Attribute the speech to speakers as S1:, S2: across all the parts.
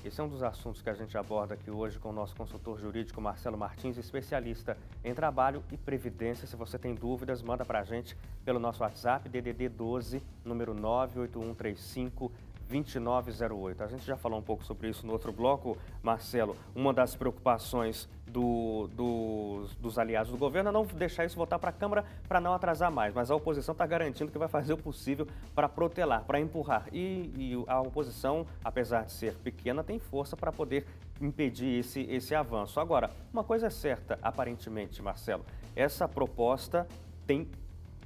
S1: Esse é um dos assuntos que a gente aborda aqui hoje com o nosso consultor jurídico Marcelo Martins, especialista em trabalho e previdência. Se você tem dúvidas, manda para a gente pelo nosso WhatsApp, DDD 12, número 98135-2908. A gente já falou um pouco sobre isso no outro bloco, Marcelo. Uma das preocupações dos aliados do governo é não deixar isso voltar para a Câmara para não atrasar mais, mas a oposição está garantindo que vai fazer o possível para protelar, para empurrar. E a oposição, apesar de ser pequena, tem força para poder impedir esse avanço. Agora, uma coisa é certa, aparentemente, Marcelo, essa proposta tem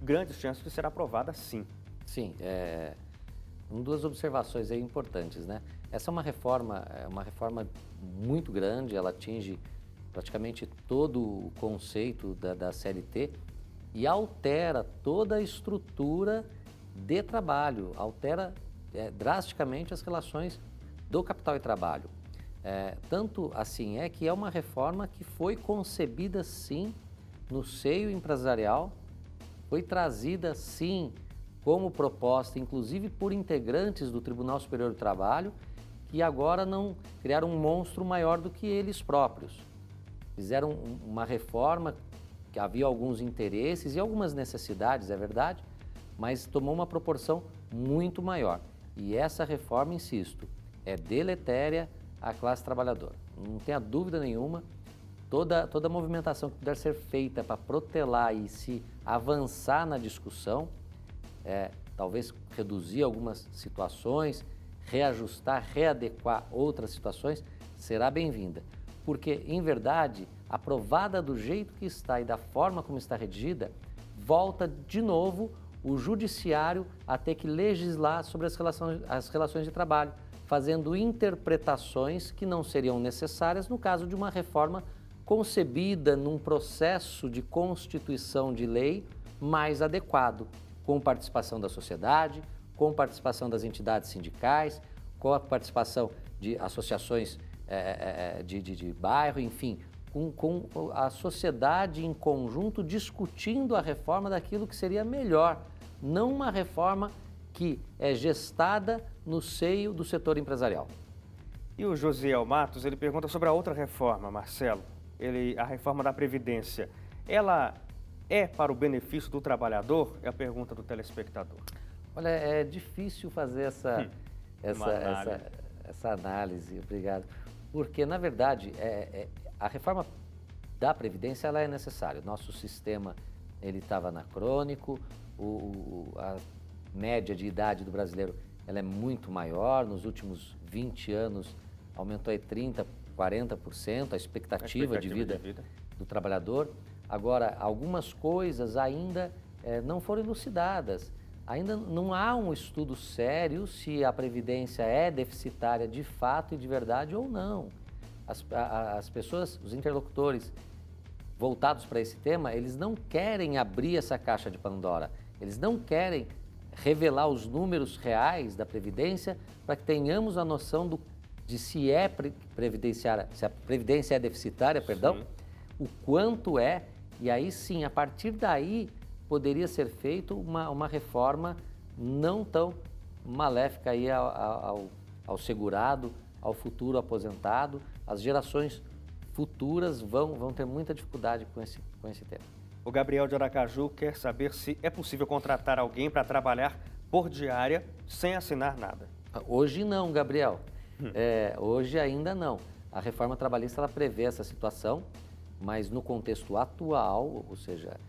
S1: grandes chances de ser aprovada, sim.
S2: Sim, duas observações aí importantes, né? Essa é uma reforma muito grande, ela atinge praticamente todo o conceito da CLT e altera toda a estrutura de trabalho, altera drasticamente as relações do capital e trabalho. Tanto assim que é uma reforma que foi concebida sim no seio empresarial, foi trazida sim como proposta, inclusive por integrantes do Tribunal Superior do Trabalho, que agora não criaram um monstro maior do que eles próprios. Fizeram uma reforma que havia alguns interesses e algumas necessidades, é verdade, mas tomou uma proporção muito maior. E essa reforma, insisto, é deletéria à classe trabalhadora. Não tenha dúvida nenhuma, toda movimentação que puder ser feita para protelar e se avançar na discussão, talvez reduzir algumas situações, reajustar, readequar outras situações, será bem-vinda. Porque, em verdade, aprovada do jeito que está e da forma como está redigida, volta de novo o judiciário a ter que legislar sobre as relações de trabalho, fazendo interpretações que não seriam necessárias no caso de uma reforma concebida num processo de constituição de lei mais adequado, com participação da sociedade, com participação das entidades sindicais, com a participação de associações de bairro, enfim, com a sociedade em conjunto discutindo a reforma daquilo que seria melhor, não uma reforma que é gestada no seio do setor empresarial.
S1: E o Josiel Matos, ele pergunta sobre a outra reforma, Marcelo, a reforma da Previdência. Ela é para o benefício do trabalhador? É a pergunta do telespectador.
S2: Olha, é difícil fazer essa análise, obrigado. Porque, na verdade, a reforma da Previdência ela é necessária. Nosso sistema estava anacrônico, a média de idade do brasileiro ela é muito maior. Nos últimos 20 anos aumentou aí 30%, 40% a expectativa de vida do trabalhador. Agora, algumas coisas ainda não foram elucidadas. Ainda não há um estudo sério se a Previdência é deficitária de fato e de verdade ou não. As pessoas, os interlocutores voltados para esse tema, eles não querem abrir essa caixa de Pandora. Eles não querem revelar os números reais da Previdência para que tenhamos a noção de se a Previdência é deficitária, perdão, o quanto é, e aí sim, a partir daí, poderia ser feita uma reforma não tão maléfica aí ao segurado, ao futuro aposentado. As gerações futuras vão ter muita dificuldade com esse tema.
S1: O Gabriel de Aracaju quer saber se é possível contratar alguém para trabalhar por diária sem assinar nada.
S2: Hoje não, Gabriel. Hoje ainda não. A reforma trabalhista ela prevê essa situação, mas no contexto atual, ou seja,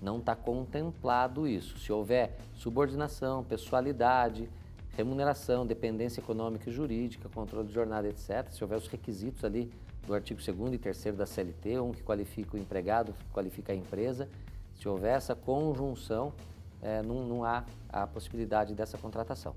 S2: não está contemplado isso. Se houver subordinação, pessoalidade, remuneração, dependência econômica e jurídica, controle de jornada, etc., se houver os requisitos ali do artigo 2º e 3º da CLT, um que qualifica o empregado, que qualifica a empresa, se houver essa conjunção, não há a possibilidade dessa contratação.